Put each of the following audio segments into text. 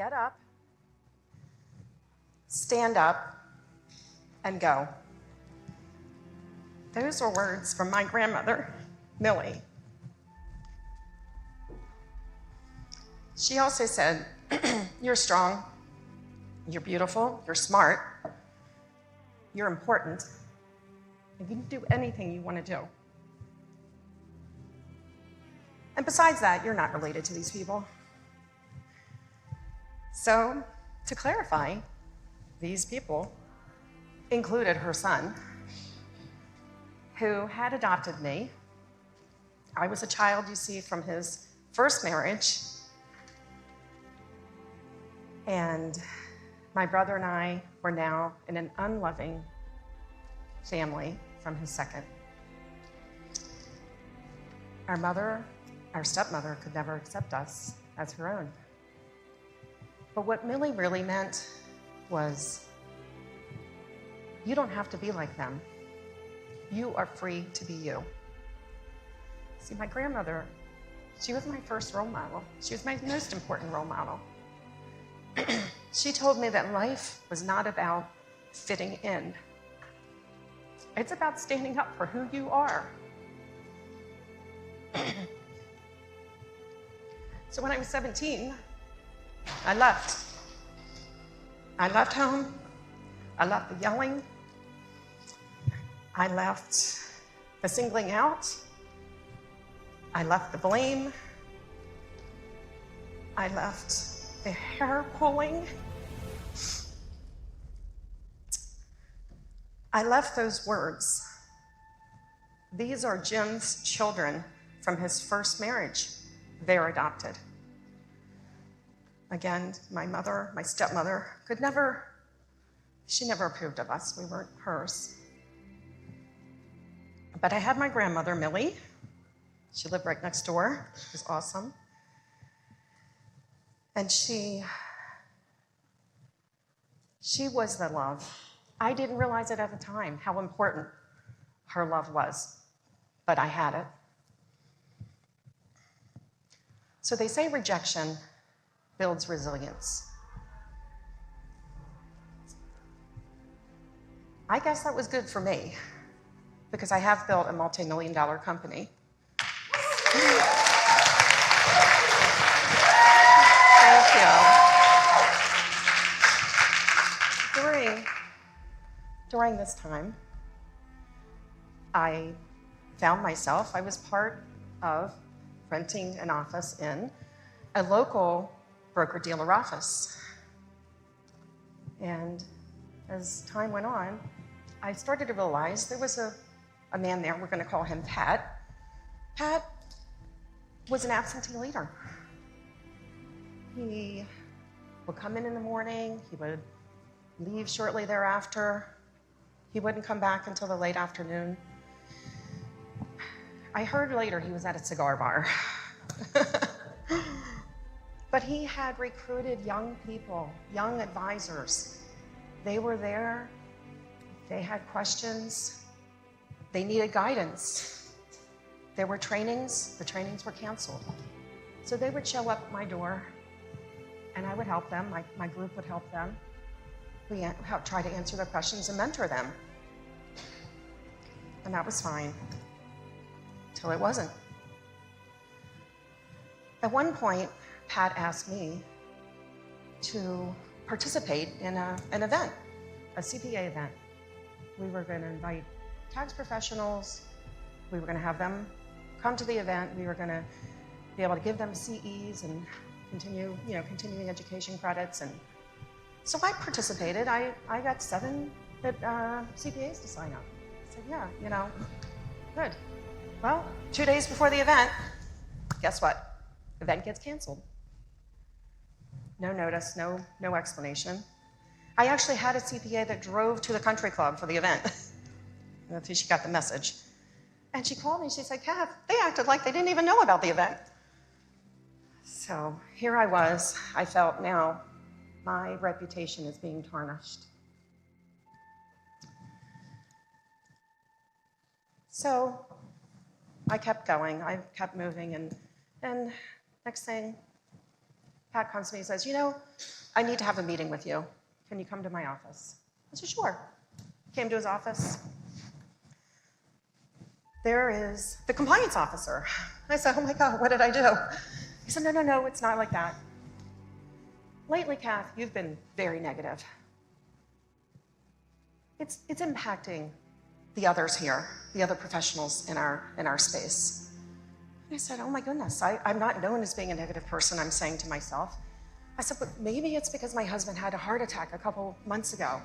get up, stand up, and go. Those are words from my grandmother, Millie. She also said, you're strong, you're beautiful, you're smart, you're important, and you can do anything you want to do. And besides that, you're not related to these people. So, to clarify, these people included her son, who had adopted me. I was a child, you see, from his first marriage. And my brother and I were now in an unloving family from his second. Our stepmother could never accept us as her own. But what Millie really meant was, you don't have to be like them. You are free to be you. See, my grandmother, she was my first role model. She was my most important role model. She told me that life was not about fitting in. It's about standing up for who you are. So when I was 17, I left. I left home. I left the yelling. I left the singling out. I left the blame. I left the hair pulling. I left those words. These are Jim's children from his first marriage. They're adopted. Again, my stepmother she never approved of us. We weren't hers. But I had my grandmother, Millie. She lived right next door. She was awesome. And she was the love. I didn't realize it at the time, how important her love was, but I had it. So they say rejection builds resilience. I guess that was good for me, because I have built a multi-million-dollar company. Thank you. During this time, I found myself, I was part of renting an office in a local broker-dealer office. And as time went on, I started to realize there was a man there, we're going to call him Pat. Pat was an absentee leader. He would come in the morning, he would leave shortly thereafter. He wouldn't come back until the late afternoon. I heard later he was at a cigar bar. But he had recruited young people, young advisors. They were there, they had questions, they needed guidance. There were trainings, the trainings were canceled. So they would show up at my door and I would help them, my group would help them. We try to answer their questions and mentor them. And that was fine, till it wasn't. At one point, Pat asked me to participate in an event, a CPA event. We were going to invite tax professionals. We were going to have them come to the event. We were going to be able to give them CEs and continuing education credits. And so I participated. I got 7 CPAs to sign up. I said, yeah, good. Well, 2 days before the event, guess what? The event gets canceled. No notice, no explanation. I actually had a CPA that drove to the country club for the event. I don't know if she got the message. And she called me, she said, Kath, they acted like they didn't even know about the event. So here I was. I felt now my reputation is being tarnished. So I kept going, I kept moving, and next thing, Pat comes to me and says, you know, I need to have a meeting with you. Can you come to my office? I said, sure. Came to his office. There is the compliance officer. I said, oh my God, what did I do? He said, no, it's not like that. Lately, Kath, you've been very negative. It's impacting the others here, the other professionals in our space. And I said, oh my goodness, I'm not known as being a negative person, I'm saying to myself. I said, but maybe it's because my husband had a heart attack a couple months ago.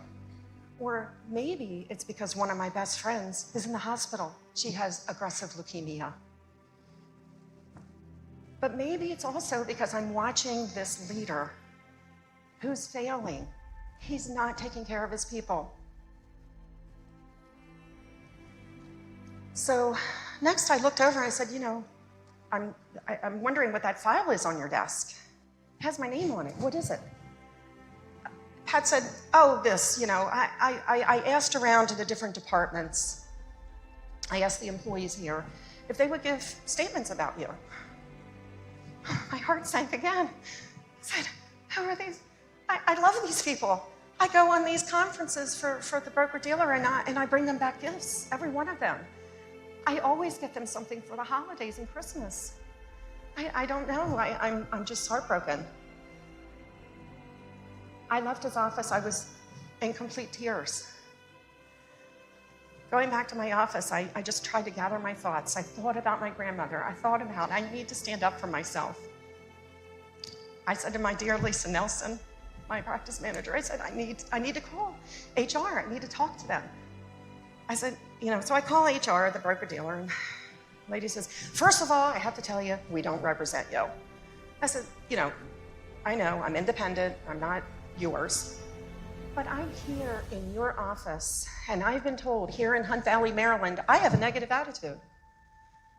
Or maybe it's because one of my best friends is in the hospital. She has aggressive leukemia. But maybe it's also because I'm watching this leader who's failing. He's not taking care of his people. So next I looked over and I said, you know, I'm wondering what that file is on your desk. It has my name on it. What is it? Pat said, oh, this, you know, I asked around to the different departments. I asked the employees here if they would give statements about you. My heart sank again. I said, who are these? I love these people. I go on these conferences for the broker-dealer and I bring them back gifts, every one of them. I always get them something for the holidays and Christmas. I don't know, I'm just heartbroken. I left his office, I was in complete tears. Going back to my office, I just tried to gather my thoughts. I thought about my grandmother. I thought about, I need to stand up for myself. I said to my dear Lisa Nelson, my practice manager, I said, I need to call HR, I need to talk to them. I said, you know, so I call HR, the broker-dealer, and the lady says, first of all, I have to tell you, we don't represent you. I said, you know, I'm independent, I'm not yours. But I'm here in your office, and I've been told here in Hunt Valley, Maryland, I have a negative attitude.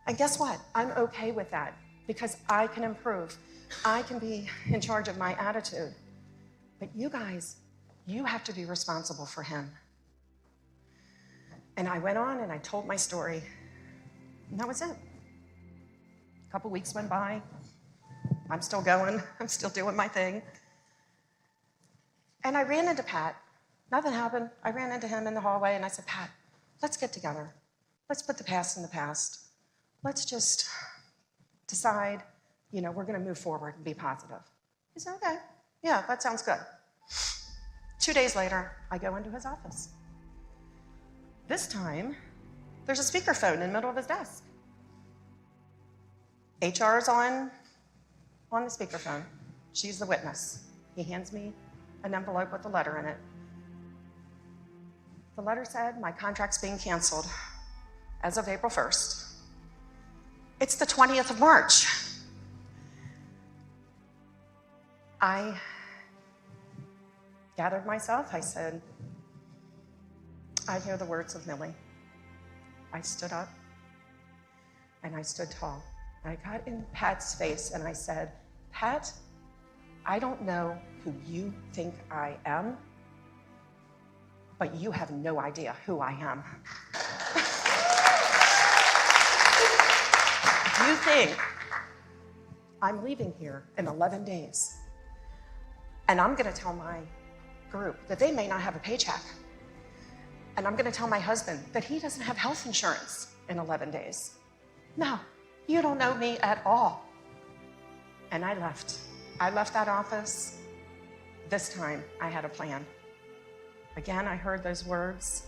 And guess what? I'm okay with that because I can improve. I can be in charge of my attitude. But you guys, you have to be responsible for him. And I went on and I told my story, and that was it. A couple weeks went by. I'm still going. I'm still doing my thing. And I ran into Pat. Nothing happened. I ran into him in the hallway and I said, Pat, let's get together. Let's put the past in the past. Let's just decide, you know, we're going to move forward and be positive. He said, okay, yeah, that sounds good. 2 days later, I go into his office. This time, there's a speakerphone in the middle of his desk. HR is on the speakerphone. She's the witness. He hands me an envelope with a letter in it. The letter said, my contract's being canceled as of April 1st. It's the 20th of March. I gathered myself. I said, I hear the words of Millie. I stood up and I stood tall. I got in Pat's face and I said, Pat, I don't know who you think I am, but you have no idea who I am. You think I'm leaving here in 11 days, and I'm going to tell my group that they may not have a paycheck, and I'm going to tell my husband that he doesn't have health insurance in 11 days. No, you don't know me at all. And I left. I left that office. This time, I had a plan. Again, I heard those words.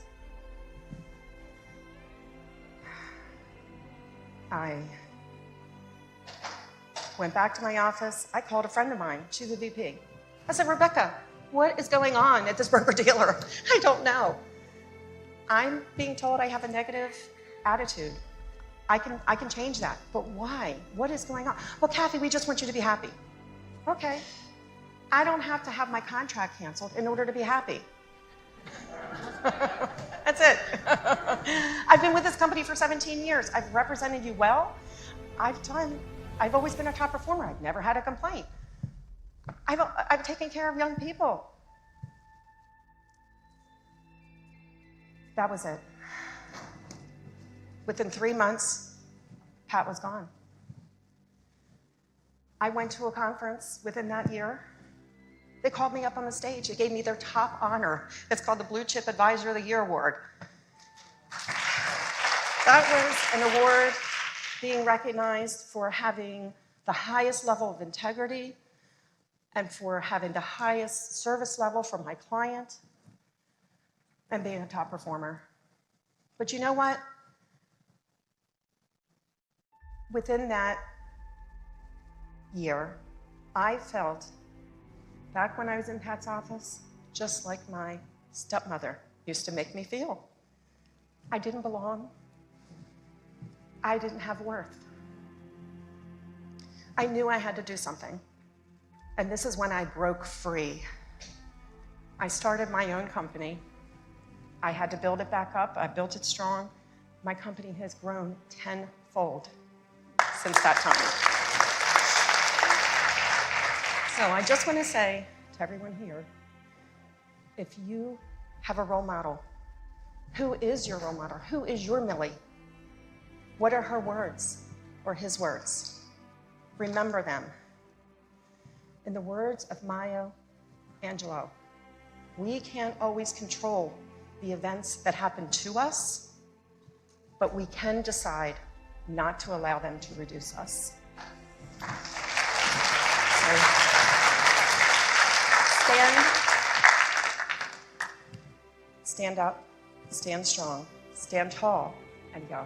I went back to my office. I called a friend of mine. She's a VP. I said, Rebecca, what is going on at this broker-dealer? I don't know. I'm being told I have a negative attitude. I can change that, but why? What is going on? Well, Kathie, we just want you to be happy. Okay. I don't have to have my contract canceled in order to be happy. That's it. I've been with this company for 17 years. I've represented you well. I've always been a top performer. I've never had a complaint. I've taken care of young people. That was it. Within 3 months, Pat was gone. I went to a conference within that year. They called me up on the stage. They gave me their top honor. It's called the Blue Chip Advisor of the Year Award. That was an award being recognized for having the highest level of integrity and for having the highest service level for my client and being a top performer. But you know what? Within that year, I felt, back when I was in Pat's office, just like my stepmother used to make me feel. I didn't belong. I didn't have worth. I knew I had to do something. And this is when I broke free. I started my own company. I had to build it back up. I built it strong. My company has grown tenfold since that time. So I just want to say to everyone here, if you have a role model, who is your role model? Who is your Millie? What are her words or his words? Remember them. In the words of Maya Angelou, we can't always control the events that happen to us, but we can decide not to allow them to reduce us. So, stand up, stand strong, stand tall, and go.